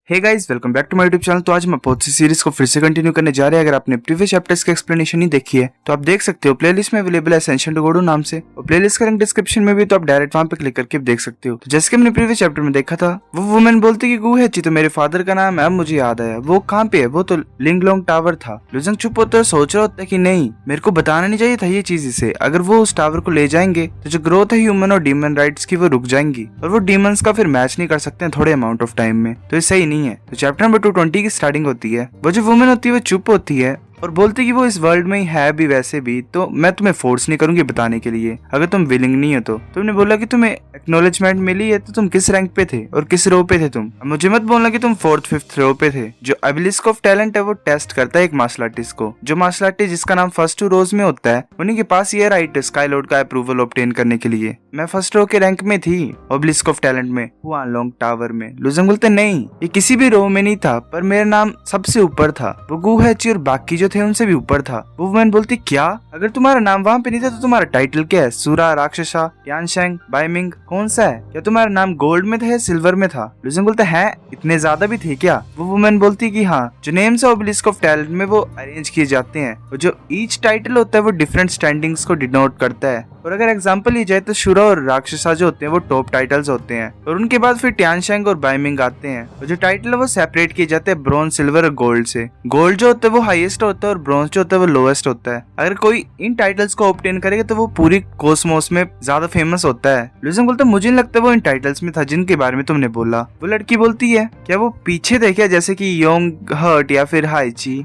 Hey guys, welcome back to my YouTube channel. तो आज मैं पोथी सीरीज को फिर से कंटिन्यू करने जा रहे हैं। अगर आपने प्रीवियस चैप्टर्स की एक्सप्लेनेशन नहीं देखी है तो आप देख सकते हो, प्लेलिस्ट में अवेलेबल है एसेंशियल टू गोडो नाम से, और प्लेलिस्ट का लिंक डिस्क्रिप्शन में भी, तो आप डायरेक्ट वहां पे क्लिक करके देख सकते हो। तो जैसे कि हमने प्रीवियस चैप्टर में देखा था, वो वुमेन बोलती कि गु है ची तो मेरे फादर का नाम है। अब मुझे याद आया वो कहाँ पे है, वो तो लिंगलोंग टावर था। लुजंग चुप होता है, सोच रहा होता है कि नहीं, मेरे को बताना नहीं चाहिए था ये चीज इसे। अगर वो उस टावर को ले जाएंगे तो जो ग्रोथ है ह्यूमन और डीमन राइट्स की वो रुक जाएंगी, और वो डीमंस का फिर मैच नहीं कर सकते हैं थोड़े अमाउंट ऑफ टाइम में, तो ये सही नहीं है। तो चैप्टर नंबर 220 की स्टार्टिंग होती है। वो जो वुमेन होती है वो चुप होती है और बोलती कि वो इस वर्ल्ड में ही है भी वैसे भी, तो मैं तुम्हें फोर्स नहीं करूंगी बताने के लिए अगर तुम विलिंग नहीं हो तो। तुमने बोला कि तुम्हें एक्नॉलेजमेंट मिली है, तो तुम किस रैंक पे थे और किस रो पे थे तुम? मुझे मत बोलना कि तुम 4th 5th रो पे थे। जो एबिलिस्क ऑफ टैलेंट है वो टेस्ट करता है एक मार्शल आर्टिस्ट को। जो मार्शल आर्टिस्ट जिसका नाम फर्स्ट 2 रोज में होता है, उन्हीं के पास ये राइट स्काई लॉर्ड का अप्रूवल ऑब्टेन करने के लिए। मैं फर्स्ट रो के रैंक में थी एबिलिस्क ऑफ टैलेंट में, हुआनलोंग टावर में। लुजंग बोलते नहीं, ये किसी भी रो में नहीं था, पर मेरा नाम सबसे ऊपर था। वो गु हैची और बाकी जो थे उनसे भी ऊपर था। वो वुमेन बोलती क्या, अगर तुम्हारा नाम वहाँ पे नहीं था तो तुम्हारा टाइटल क्या है? सूरा, राक्षसा, यानशेंग, बाइमिंग, कौन सा है? क्या तुम्हारा नाम गोल्ड में था या सिल्वर में था? लुजंग बोलते हैं इतने ज्यादा भी थे क्या? वो वुमेन बोलती कि हाँ, जो नेम्स है ओबेलिस्क ऑफ टैलेंट में वो अरेंज किए जाते हैं, और जो ईच टाइटल होता है वो डिफरेंट स्टैंडिंग्स को डिनोट करता है। और अगर एग्जांपल ली जाए तो शुरा और राक्षसा जो होते हैं वो टॉप टाइटल्स होते हैं, और उनके बाद फिर ट्यानशेंग और बाइमिंग आते हैं। और जो टाइटल है वो सेपरेट किए जाते हैं ब्रॉन्ज, सिल्वर और गोल्ड से। गोल्ड जो होता है वो हाईएस्ट होता है और ब्रॉन्ज जो होता है वो लोएस्ट होता है। अगर कोई इन टाइटल्स को ऑब्टेन करेगा तो वो पूरी कॉस्मोस में ज्यादा फेमस होता है। लुजंग बोलता मुझे नहीं लगता वो इन टाइटल्स में था जिनके बारे में तुमने बोला। वो लड़की बोलती है क्या वो पीछे थे क्या, जैसे कि योंग हर्ट या फिर हाईजी?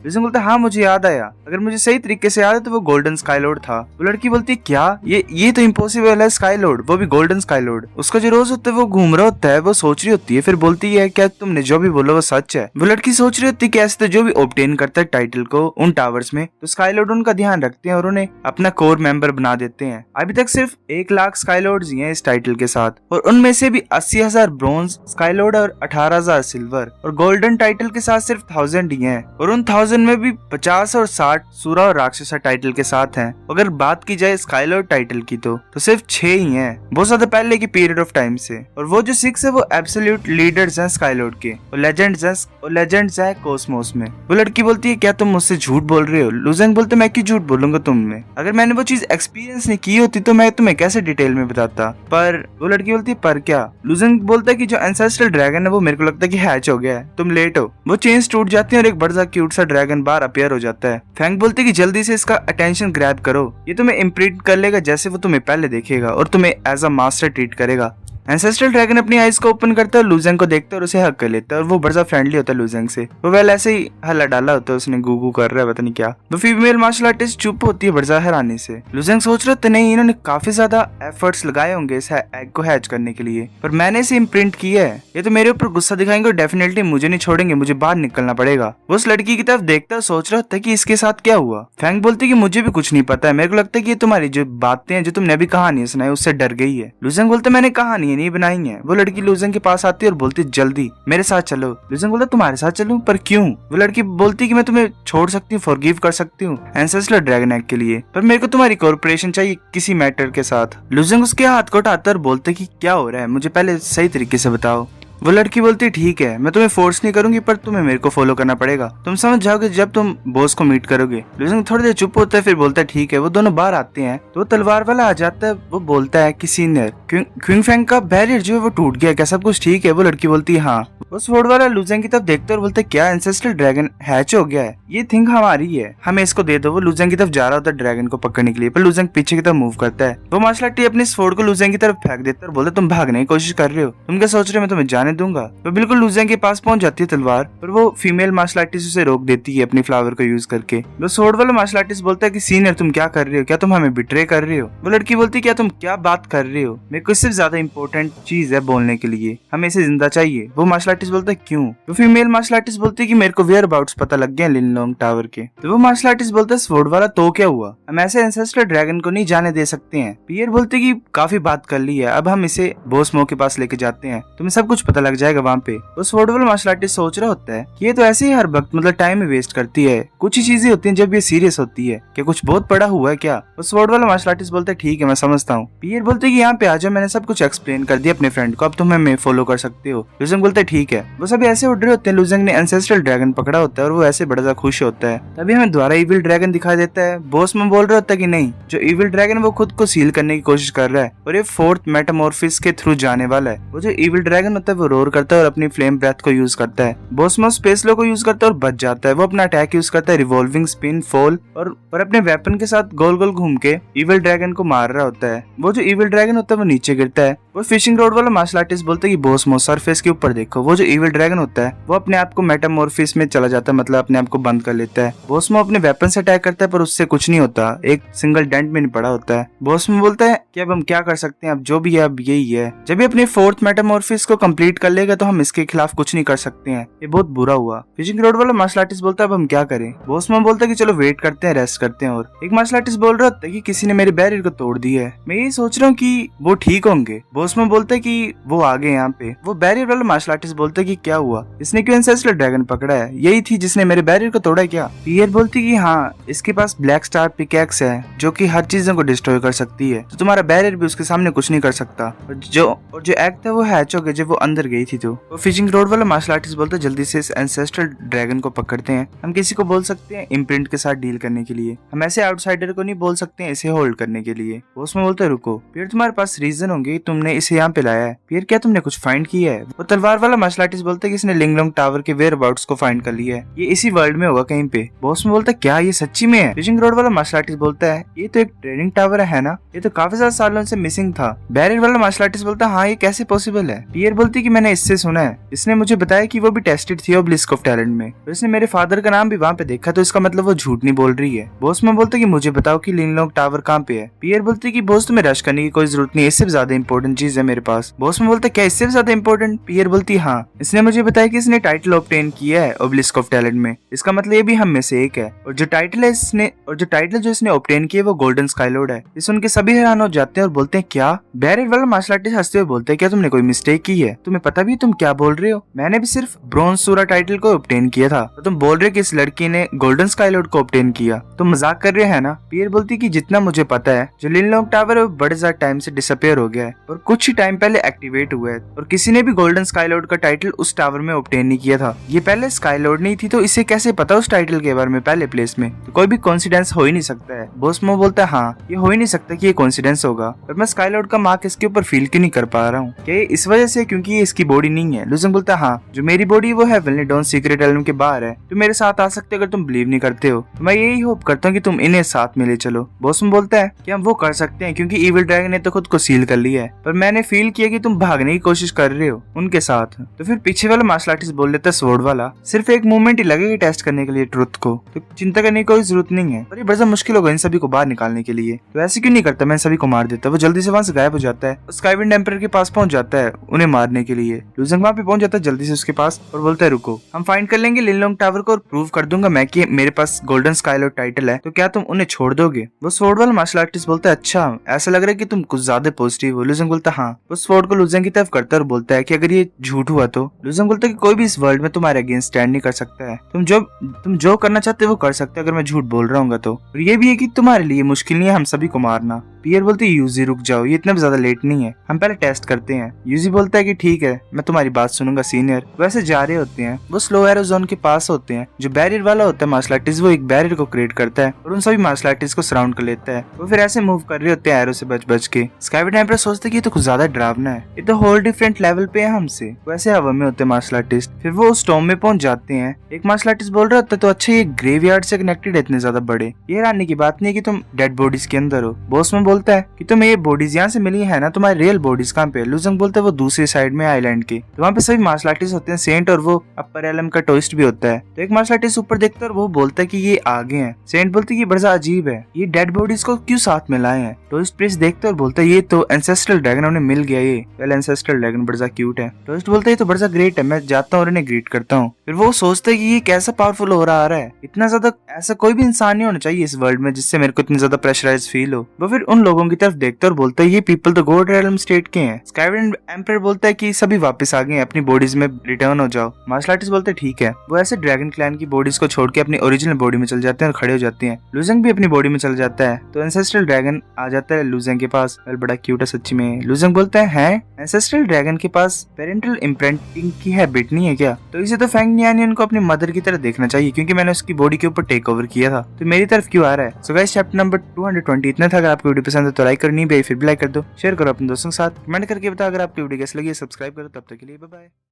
लुजंग बोलता हाँ मुझे याद आया, अगर मुझे सही तरीके से याद है तो वो गोल्डन स्काई लॉर्ड था। वो लड़की बोलती है क्या, ये तो इम्पॉसिबल है, स्काई लॉर्ड वो भी गोल्डन स्काई लॉर्ड। उसका जो रोज होता है वो घूम रहा होता है, वो सोच रही होती है, फिर बोलती है क्या तुमने जो भी बोला वो सच है? वो लड़की सोच रही होती है कि ऐसे तो जो भी ऑब्टेन करता है टाइटल को उन टावर्स में, तो स्काई लॉर्ड उनका ध्यान रखते हैं और उन्हें अपना कोर मेंबर बना देते हैं। अभी तक सिर्फ 1 लाख स्काई लॉर्ड्स ही हैं इस टाइटल के साथ, और उनमें से भी 80,000 ब्रॉन्ज स्काई लॉर्ड और 18,000 सिल्वर, और गोल्डन टाइटल के साथ सिर्फ 1000 ही हैं, और उन 1000 में भी 50 और 60 सूरा और राक्षसा टाइटल के साथ हैं। अगर बात की जाए स्काई लॉर्ड टाइटल की तो सिर्फ 6 ही हैं, बहुत ज्यादा पहले की पीरियड ऑफ टाइम से। और वो जो 6 है वो एब्सोल्यूट लीडर्स हैं स्काई लॉर्ड के, और लेजेंड्स हैं कॉस्मोस में। वो लड़की बोलती है क्या तुम मुझसे झूठ बोल रहे हो? लुजंग बोलते मैं क्यों झूठ बोलूंगा तुमने, अगर मैंने वो चीज एक्सपीरियंस नहीं की होती तो मैं तुम्हें कैसे डिटेल में बताता। पर वो लड़की बोलती है पर क्या? लुजंग बोलता है कि जो एंसेस्ट्रल ड्रैगन है वो मेरे को लगता है कि हैच हो गया है, तुम लेट हो। वो चेन्स टूट जाती है और एक बड़ा क्यूट सा ड्रैगन बाहर अपीयर हो जाता है। फैंग बोलते है कि जल्दी से इसका अटेंशन ग्रैब करो, ये तुम्हें इम्प्रिंट कर लेगा जैसे वो तुम्हें पहले देखेगा और तुम्हें एज अ मास्टर ट्रीट करेगा। एंसेस्ट्रल ड्रैगन अपनी आइज को ओपन करता है, लुजंग को देखता है और उसे हक कर लेता है, और वो बड़ा फ्रेंडली होता है लुजंग से। वो वेल ऐसे ही हल्ला डाला होता है, उसने गूगू कर रहा है पता नहीं क्या। वो फीमेल मार्शल आर्टिस्ट चुप होती है बड़ा हैरानी से। लुजंग सोच रहा था नहीं, इन्होंने काफी ज्यादा एफर्ट्स लगाए होंगे इस एग को हैच करने के लिए, पर मैंने इसे इम्प्रिंट किया है, ये तो मेरे ऊपर गुस्सा दिखाएंगे और डेफिनेटली मुझे नहीं छोड़ेंगे, मुझे बाहर निकलना पड़ेगा। वो उस लड़की की तरफ देखता है, सोच रहा था कि इसके साथ क्या हुआ। फैंग बोलती कि मुझे भी कुछ नहीं पता है, मेरे को लगता है कि ये तुम्हारी जो बातें हैं जो तुमने अभी कहानी सुनाई उससे डर गई है। लुजंग बोलते मैंने कहानी नहीं बनाई है। वो लड़की लुजंग के पास आती है और बोलती जल्दी मेरे साथ चलो। लुजंग बोलता तुम्हारे साथ चलूं, पर क्यों? वो लड़की बोलती कि मैं तुम्हें छोड़ सकती हूँ, फॉरगिव कर सकती हूँ एंसेस्ट्रल ड्रैगन एग के लिए, पर मेरे को तुम्हारी कॉर्पोरेशन चाहिए किसी मैटर के साथ। लुजंग उसके हाथ को उठाता और बोलते कि क्या हो रहा है, मुझे पहले सही तरीके से बताओ। वो लड़की बोलती ठीक है, मैं तुम्हें फोर्स नहीं करूंगी, पर तुम्हें मेरे को फॉलो करना पड़ेगा, तुम समझ जाओगे जब तुम बॉस को मीट करोगे। लुजंग थोड़ी देर चुप होता है, फिर बोलता है ठीक है। वो दोनों बाहर आते हैं तो वो तलवार वाला आ जाता है। वो बोलता है कि सीनियर क्विंग फैंग का बैरियर जो है वो टूट गया, क्या सब कुछ ठीक है? वो लड़की बोलती है हाँ। वो स्वॉर्ड वाला लुजंग की तरफ देखता है और बोलता है क्या एंसेस्ट्रल ड्रैगन हैच हो गया है, ये थिंग हमारी है, हमें इसको दे दो। वो लुजंग की तरफ जा रहा होता है ड्रैगन को पकड़ने के लिए, पर लुजंग पीछे की तरफ मूव करता है। वो मार्शल आर्टिस्ट अपने स्वॉर्ड को लुजंग की तरफ फेंक देता है और बोलता है तुम भागने की कोशिश कर रहे हो, तुम क्या सोच रहे हो मैं तुम्हें जाने दूंगा? बिल्कुल लुजंग के पास पहुंच जाती है तलवार, पर वो फीमेल मार्शल आर्टिस्ट उसे रोक देती है अपनी फ्लावर को यूज करके। वो स्वॉर्ड वाला मार्शल आर्टिस्ट बोलता है कि सीनियर तुम क्या कर रहे हो, क्या तुम हमें बिट्रे कर रहे हो? वो लड़की बोलती है क्या तुम क्या बात कर रहे हो, मेरे को इससे ज्यादा इंपॉर्टेंट चीज है बोलने के लिए, हमें इसे जिंदा चाहिए। वो मार्शल आर्टिस्ट बोलता है क्यों? वो फीमेल मार्शल आर्टिस्ट बोलती है कि मेरे को वेयर अबाउट्स पता लग गया लिनलोंग टावर के। तो वो मार्शल आर्टिस्ट बोलता है स्वॉर्ड वाला तो क्या हुआ, हम ऐसे एंसेस्ट्रल ड्रैगन को नहीं जाने दे सकते हैं। पियर बोलते कि काफी बात कर ली है, अब हम इसे बॉस मो के पास लेके जाते हैं, तुम्हें सब कुछ पता लग जाएगा वहाँ पे। उस स्वॉर्ड वाला मार्शल आर्टिस्ट सोच रहा होता है कि ये तो ऐसे ही हर वक्त मतलब टाइम ही वेस्ट करती है, कुछ ही चीजें होती हैं जब ये सीरियस होती है, क्या कुछ बहुत बड़ा हुआ है क्या। उस स्वॉर्ड वाला मार्शल आर्टिस्ट बोलता है ठीक है मैं समझता हूँ। पियर बोलते कि यहाँ पे आ जाओ, मैंने सब कुछ एक्सप्लेन कर दिया अपने फ्रेंड को, अब तुम हमें फॉलो कर सकते हो। लुजेंग बोलता है ठीक है। वो सभी ऐसे उड़ रहे होते हैं, लुजेंग ने एंसेस्ट्रल ड्रैगन पकड़ा होता है और वो ऐसे बड़ा सा खुश होता है। तभी हमें दोबारा इविल ड्रैगन दिखाई देता है। बॉस में बोल रहा होता है कि नहीं, जो इविल ड्रैगन वो खुद को सील करने की कोशिश कर रहा है और ये फोर्थ मेटामॉर्फिस के थ्रू जाने वाला है। वो जो इविल ड्रैगन होता है वो रोर करता है और अपनी फ्लेम ब्रेथ को यूज करता है। बॉसमो स्पेस लो को यूज करता है और बच जाता है। वो अपना अटैक यूज करता है रिवॉल्विंग स्पिन फॉल और अपने वेपन के साथ गोल गोल घूम के इविल ड्रैगन को मार रहा होता है। वो जो इविल ड्रैगन होता है वो नीचे गिरता है। वो फिशिंग रोड वाला मार्शल आर्टिस्ट बोलता है कि बॉसमो सरफेस के ऊपर देखो। वो जो इविल ड्रैगन होता है वो अपने आप को मेटामॉर्फिस में चला जाता है, मतलब अपने आप को बंद कर लेता है। बॉसमो अपने वेपन से अटैक करता है पर उससे कुछ नहीं होता, एक सिंगल डेंट में नहीं पड़ा होता है। बॉसमो बोलता है कि अब हम क्या कर सकते हैं, अब जो भी है अब यही है। जब ये अपने फोर्थ मेटामॉर्फिस को कंप्लीट कर लेगा तो हम इसके खिलाफ कुछ नहीं कर सकते हैं, ये बहुत बुरा हुआ। फिशिंग रोड वाला मार्शल आर्टिस्ट बोलता है अब हम क्या करें। बॉसमो बोलता है कि चलो वेट करते हैं, रेस्ट करते हैं। और एक मार्शल आर्टिस्ट बोल रहा होता है कि किसी ने मेरे बैरियर को तोड़ दिया है, मैं ये सोच रहा हूँ कि वो ठीक होंगे। बॉसमो बोलता है कि वो आ गए यहाँ पे। वो बैरियर वाला मार्शल आर्टिस्ट बोलता है कि क्या हुआ, इसने क्यों एंसेस्ट्रल ड्रैगन पकड़ा है, यही थी जिसने मेरे बैरियर को तोड़ा है क्या। पियर बोलती कि हाँ, इसके पास ब्लैक स्टार पिकैक्स है जो कि हर चीजों को डिस्ट्रॉय कर सकती है, तो तुम्हारा बैरियर भी उसके सामने कुछ नहीं कर सकता। और जो एक्ट है वो हैच हो गया जब वो अंदर गई थी। तो फिशिंग रोड वाला मार्शल आर्टिस्ट बोलता है जल्दी से इस एंसेस्ट्रल ड्रैगन को पकड़ते हैं, हम किसी को बोल सकते हैं इम्प्रिंट के साथ डील करने के लिए, हम ऐसे आउटसाइडर को नहीं बोल सकते हैं इसे होल्ड करने के लिए। उसमें बोलता है रुको पियर, तुम्हारे पास रीजन होंगे तुमने इसे यहाँ पे लाया है। पियर क्या तुमने कुछ फाइंड किया है। वो तलवार वाला मार्शल आर्टिस्ट बोलता है कि इसने लिंगलोंग टावर के वेयर अबाउट्स को फाइंड कर लिया है, ये इसी वर्ल्ड में होगा कहीं पे। बॉस में बोलता है क्या ये सच्ची में है। फिशिंग रोड वाला मार्शल आर्टिस्ट बोलता है ये तो एक ट्रेनिंग टावर है ना, ये तो काफी ज्यादा सालों से मिसिंग था। बैरियर वाला मार्शल आर्टिस्ट बोलता है हाँ ये कैसे पॉसिबल है। पियर बोलती है कि मैंने इससे सुना है, इसने मुझे बताया कि वो भी टेस्टेड थी ऑब्लिस्क ऑफ टैलेंट में, और इसने मेरे फादर का नाम भी वहाँ पे देखा, तो इसका मतलब वो झूठ नहीं बोल रही है। बॉस में बोलता है कि मुझे बताओ कि लिंगलोंग टावर कहाँ पे है। पियर बोलती है कि बॉस तुम्हें रश करने की कोई जरूरत नहीं, इससे भी ज्यादा इंपॉर्टेंट चीज है मेरे पास। बॉस में बोलता है क्या इससे भी ज्यादा इंपॉर्टेंट। पियर बोलती है हाँ, इसने मुझे बताया कि इसने टाइटल ऑब्टेन किया है ऑब्लिस्क ऑफ टैलेंट में, इसका मतलब ये भी हम में से एक है, और जो टाइटल जो इसने ऑब्टेन किया वो गोल्डन स्काईलॉर्ड है। इस सुन के सभी हैरान हो जाते हैं और बोलते हैं क्या। बैरियर वाला मार्शल आर्टिस्ट हंसते हुए बोलते हैं क्या तुमने कोई मिस्टेक की है, तुम्हें पता भी तुम क्या बोल रहे हो, मैंने भी सिर्फ ब्रॉन्ज सूरा टाइटल को ऑब्टेन किया था, तो तुम बोल रहे हो कि इस लड़की ने गोल्डन स्काईलॉर्ड को ऑब्टेन किया, तुम मजाक कर रहे हैं ना। पियर बोलती कि जितना मुझे पता है जो लिनलोंग टावर है वो बड़े ज्यादा टाइम से डिसअपियर हो गया है और कुछ ही टाइम पहले एक्टिवेट हुआ है, और किसी ने भी गोल्डन स्काईलॉर्ड का टाइटल उस टावर में ऑब्टेन नहीं किया था। ये पहले स्काईलॉर्ड नहीं थी तो इसे कैसे पता उस टाइटल के बारे में पहले प्लेस में, तो कोई भी कोइंसिडेंस हो ही नहीं सकता है। बॉसमो बोलता है हाँ ये हो ही नहीं सकता कि ये कोइंसिडेंस होगा, पर मैं स्काईलॉर्ड का मार्क इसके ऊपर फील क्यों नहीं कर पा रहा हूँ, क्या ये इस वजह से क्योंकि ये इसकी बॉडी नहीं है। लुजेंग बोलता है हाँ, जो मेरी बॉडी वो है वेलनेडॉन सीक्रेट एल्म के बाहर है, तो मेरे साथ आ सकते अगर तुम बिलीव नहीं करते हो, तो मैं यही होप करता हूँ कि तुम इन्हें साथ में ले चलो। बॉसमो बोलता है कि हम वो कर सकते हैं क्योंकि इविल ड्रैगन ने तो खुद को सील कर लिया है, पर मैंने फील किया कि तुम भागने की कोशिश कर रहे हो उनके साथ। तो फिर पीछे वाला मार्शल आर्टिस्ट बोल लेता है स्वॉर्ड वाला सिर्फ एक मूवमेंट ही लगेगा टेस्ट करने के लिए ट्रुथ को, तो चिंता करने की कोई जरूरत नहीं है, पर ये बड़ा मुश्किल होगा इन सभी को बाहर निकालने के लिए, तो ऐसे क्यों नहीं करता, मैं सभी को मार देता। वो जल्दी से वहाँ से गायब हो जाता है, स्काईविंड एम्परर के पास पहुंच जाता है उन्हें मारने के लिए। लुजेंग वहाँ पे पहुंच जाता है जल्दी से उसके पास और बोलता है रुको, हम फाइंड कर लेंगे लिनलोंग टावर को और प्रूव कर दूंगा मैं कि मेरे पास गोल्डन स्काईलॉर्ड टाइटल है, तो क्या तुम उन्हें छोड़ दोगे। वो स्वॉर्ड वाला मार्शल आर्टिस्ट बोलता है अच्छा ऐसा लग रहा है कि तुम कुछ ज्यादा पॉजिटिव हो। लुजेंग बोलता है हाँ। वो स्वॉर्ड को लुजेंग की तरफ करता है और बोलता है कि अगर ये झूठ हुआ तो। लुजेंग बोलता है कि कोई भी इस वर्ल्ड में तुम्हारे अगेंस्ट स्टैंड नहीं कर सकता है, तुम जो करना चाहते हो वो कर सकते हो अगर मैं झूठ बोल रहा हूँ तो, और ये भी है कि तुम्हारे लिए मुश्किल नहीं है हम सभी को मारना। पियर बोलती है यूजी रुक जाओ, ये इतना ज्यादा लेट नहीं है, हम पहले टेस्ट करते हैं। यूजी बोलता है कि ठीक है मैं तुम्हारी बात सुनूंगा सीनियर। वैसे जा रहे होते हैं, वो स्लो एरो जोन के पास होते हैं। जो बैरियर वाला होता है मार्शल आर्टिस्ट वो एक बैरियर को क्रिएट करता है और उन सभी मार्शल आर्टिस्ट को सराउंड कर लेता है। वो फिर ऐसे मूव कर रहे होते हैं एरो से बच बच के। स्काईविंड एम्परर सोचते कि ये तो कुछ ज्यादा डरावना है, ये तो होल डिफरेंट लेवल पे है हमसे। वैसे हवा में होते हैं मार्शल आर्टिस्ट। फिर वो उस टॉम में पहुंच जाते हैं। एक मार्शल आर्टिस्ट बोल रहा होता है तो अच्छा ये ग्रेवयार्ड से कनेक्टेड है इतने ज्यादा बड़े, ये हैरानी की बात नहीं है कि तुम डेड बॉडीज के अंदर हो। बॉस में बोलता है कि तुम्हें ये बॉडीज यहाँ से मिली है ना, तुम्हारी रियल बॉडीज कहाँ पे। लुजेंग बोलता है वो दूसरी साइड में आइलैंड के, तो वहाँ पे सभी मार्शल आर्टिस्ट होते हैं सेंट और वो अपर एलम का टोइस्ट भी होता है। तो एक मार्शल आर्टिस्ट ऊपर देखता है और वो बोलता है कि ये आगे हैं। सेंट बोलते है कि बड़ा अजीब है, ये डेड बॉडीज को क्यों साथ में लाए हैं। टोइस्ट प्रिंस देखता है और बोलता है ये तो एंसेस्ट्रल ड्रैगन उन्हें मिल गया, ये वेल एंसेस्ट्रल ड्रैगन बड़ा क्यूट है। टोइस्ट बोलता है तो बड़ा ग्रेट है, मैं जाता हूँ और इन्हें ग्रीट करता हूँ। फिर वो सोचता है कि ये कैसा पावरफुल हो रहा है, इतना ज्यादा ऐसा कोई भी इंसान नहीं होना चाहिए इस वर्ल्ड में जिससे मेरे को इतनी ज्यादा प्रेशराइज फील हो। वो फिर उन लोगों की तरफ देखता है और बोलता है ये पीपल तो गोड रेलम स्टेट के हैं। स्काईविंड एम्पर बोलता है कि सभी वापस आ गए, अपनी बॉडीज में रिटर्न हो जाओ। मार्शल आर्टिस्ट बोलते हैं ठीक है। वो ऐसे ड्रैगन क्लैन की बॉडीज को छोड़ के अपनी ओरिजिनल बॉडी में चल जाते हैं और खड़े हो जाते हैं। लुजेंग भी अपनी बॉडी में चल जाता है तो एंसेस्ट्रल ड्रैगन आ जाता है लुजेंग के पास। वेल बड़ा क्यूट है सच्ची में। लुजेंग बोलता है एंसेस्ट्रल ड्रैगन के पास पेरेंटल इम्प्रिंटिंग की हैबिट नहीं है क्या? तो इसे तो फैंग नियानियन को अपनी मदर की तरह देखना चाहिए क्योंकि मैंने उसकी बॉडी के ऊपर टेक ओवर किया था, तो मेरी तरफ क्यों आ रहा है? सो गाइस चैप्टर नंबर 220 इतना था। अगर आपको वीडियो पसंद है तो लाइक करनी भी, फिर भी लाइक कर दो, शेयर करो अपने दोस्तों के साथ, कमेंट करके बताओ अगर आपकी वीडियो कैसी लगी, सब्सक्राइब करो। तब तक के लिए बाय बाय।